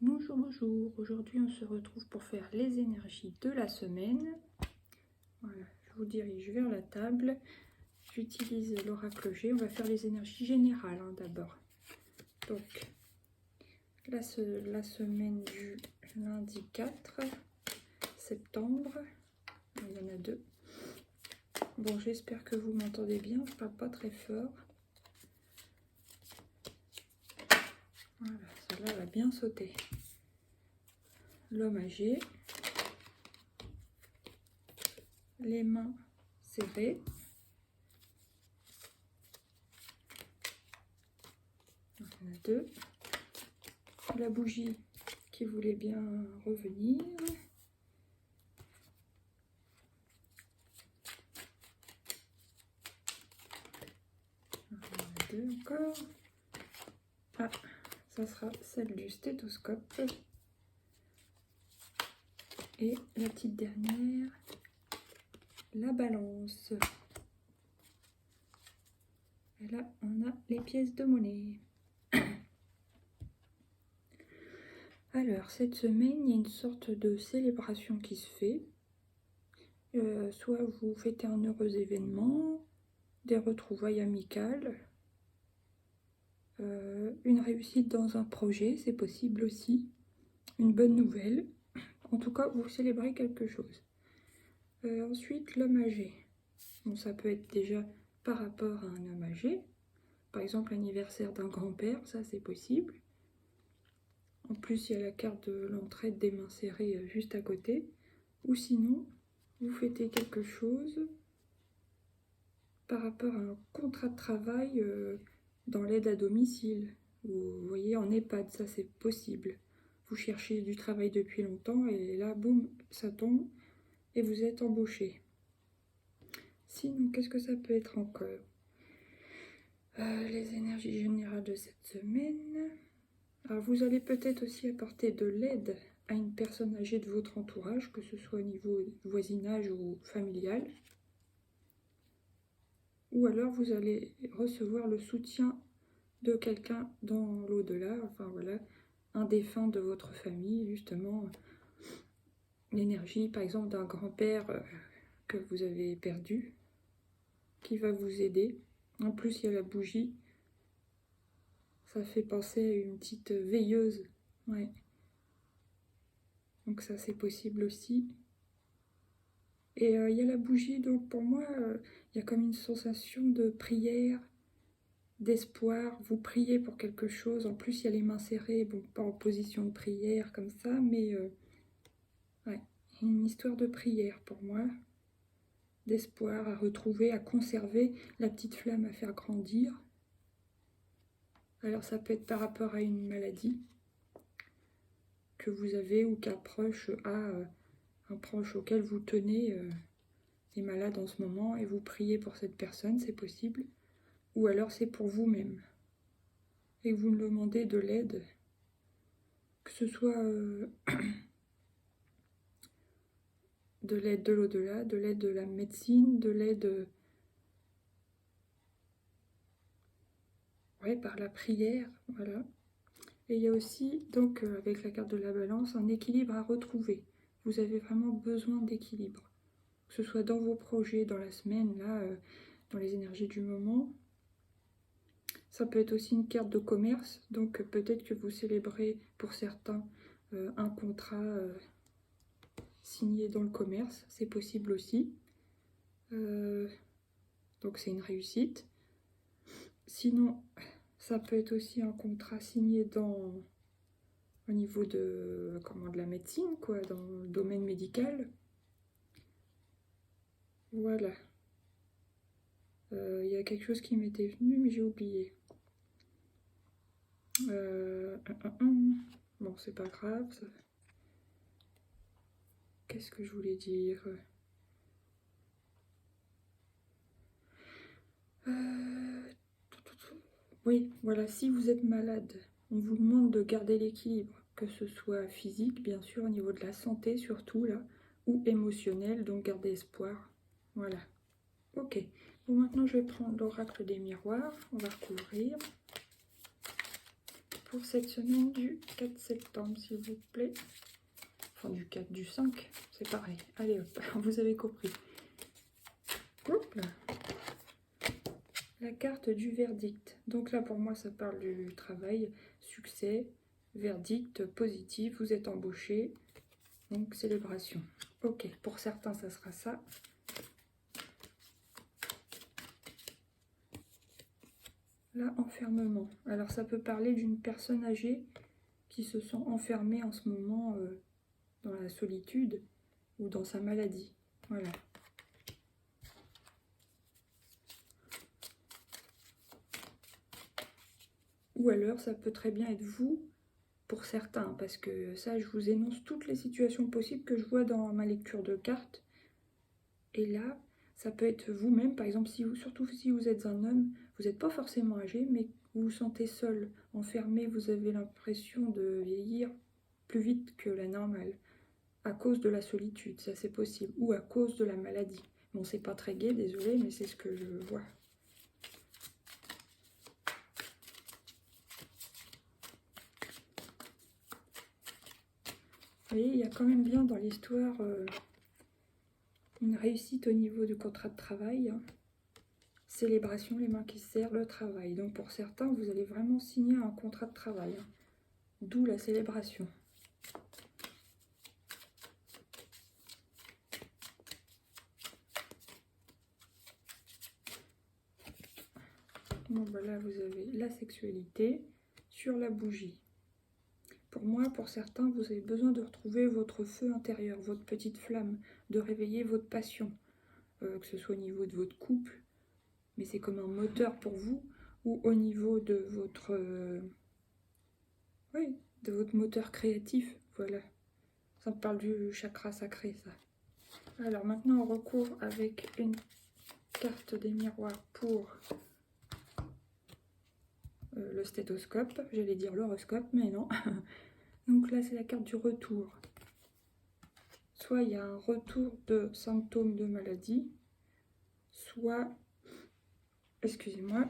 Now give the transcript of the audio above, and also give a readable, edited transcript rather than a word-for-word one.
Bonjour, bonjour. Aujourd'hui, on se retrouve pour faire les énergies de la semaine. Voilà, je vous dirige vers la table. J'utilise l'oracle G. On va faire les énergies générales d'abord. Donc, la semaine du lundi 4 septembre. Il y en a deux. Bon, j'espère que vous m'entendez bien. Je parle pas très fort. Voilà, celle-là va bien sauter. L'homme âgé. Les mains serrées. Il y en a deux. La bougie qui voulait bien revenir. Il y en a deux encore. Ah, ça sera celle du stéthoscope. Et la petite dernière, la balance. Et là, on a les pièces de monnaie. Alors, cette semaine, il y a une sorte de célébration qui se fait. Soit vous fêtez un heureux événement, des retrouvailles amicales, une réussite dans un projet, c'est possible aussi, une bonne nouvelle. En tout cas, vous célébrez quelque chose. Ensuite, l'homme âgé. Bon, ça peut être déjà par rapport à un homme âgé. Par exemple, l'anniversaire d'un grand-père, ça c'est possible. En plus, il y a la carte de l'entraide des mains serrées juste à côté. Ou sinon, vous fêtez quelque chose par rapport à un contrat de travail dans l'aide à domicile. Vous voyez, en EHPAD, ça c'est possible. Vous cherchez du travail depuis longtemps et là, boum, ça tombe et vous êtes embauché. Sinon, qu'est-ce que ça peut être encore ? Les énergies générales de cette semaine. Alors, vous allez peut-être aussi apporter de l'aide à une personne âgée de votre entourage, que ce soit au niveau voisinage ou familial. Ou alors, vous allez recevoir le soutien de quelqu'un dans l'au-delà, enfin voilà, un défunt de votre famille, justement. L'énergie, par exemple, d'un grand-père que vous avez perdu, qui va vous aider. En plus, il y a la bougie. Ça fait penser à une petite veilleuse. Ouais. Donc ça, c'est possible aussi. Et il y a la bougie, donc pour moi, il y a comme une sensation de prière, d'espoir. Vous priez pour quelque chose. En plus, il y a les mains serrées, bon, pas en position de prière comme ça, mais ouais, une histoire de prière pour moi. D'espoir à retrouver, à conserver, la petite flamme à faire grandir. Alors ça peut être par rapport à une maladie que vous avez ou qu'un proche a, un proche auquel vous tenez est malade en ce moment et vous priez pour cette personne, c'est possible. Ou alors c'est pour vous-même et vous demandez de l'aide, que ce soit de l'aide de l'au-delà, de l'aide de la médecine, de l'aide par la prière, voilà. Et il y a aussi, donc, avec la carte de la balance, un équilibre à retrouver. Vous avez vraiment besoin d'équilibre. Que ce soit dans vos projets, dans la semaine, là, dans les énergies du moment. Ça peut être aussi une carte de commerce. Donc, peut-être que vous célébrez, pour certains, un contrat signé dans le commerce. C'est possible aussi. Donc, c'est une réussite. Sinon, ça peut être aussi un contrat signé au niveau de la médecine, quoi, dans le domaine médical. Voilà. Il y a quelque chose qui m'était venu, mais j'ai oublié. Bon, c'est pas grave. Ça... Qu'est-ce que je voulais dire ? Oui, voilà, si vous êtes malade, on vous demande de garder l'équilibre, que ce soit physique, bien sûr, au niveau de la santé surtout, là, ou émotionnel, donc garder espoir. Voilà. Ok. Bon, maintenant, je vais prendre l'oracle des miroirs. On va recouvrir. pour cette semaine du 4 septembre, s'il vous plaît. Enfin, du 4, du 5, c'est pareil. Allez hop, vous avez compris. Hop là. La carte du verdict. Donc là, pour moi, ça parle du travail, succès, verdict, positif, vous êtes embauché, donc célébration. Ok, pour certains, ça sera ça. Là, enfermement. Alors, ça peut parler d'une personne âgée qui se sent enfermée en ce moment dans la solitude ou dans sa maladie. Voilà. Ou alors, ça peut très bien être vous, pour certains, parce que ça, je vous énonce toutes les situations possibles que je vois dans ma lecture de cartes. Et là, ça peut être vous-même, par exemple, si vous, surtout si vous êtes un homme, vous n'êtes pas forcément âgé, mais vous vous sentez seul, enfermé, vous avez l'impression de vieillir plus vite que la normale, à cause de la solitude, ça c'est possible, ou à cause de la maladie. Bon, c'est pas très gai, désolé, mais c'est ce que je vois. Vous voyez, il y a quand même bien dans l'histoire une réussite au niveau du contrat de travail. Hein. Célébration, les mains qui se serrent, le travail. Donc pour certains, vous allez vraiment signer un contrat de travail. Hein. D'où la célébration. Bon, ben là, vous avez la sexualité sur la bougie. Pour moi, pour certains, vous avez besoin de retrouver votre feu intérieur, votre petite flamme, de réveiller votre passion, que ce soit au niveau de votre couple, mais c'est comme un moteur pour vous, ou au niveau de votre, oui, de votre moteur créatif, voilà. Ça me parle du chakra sacré, ça. Alors maintenant, on recouvre avec une carte des miroirs pour le stéthoscope. J'allais dire l'horoscope, mais non. Donc là, c'est la carte du retour. Soit il y a un retour de symptômes de maladie, soit, excusez-moi,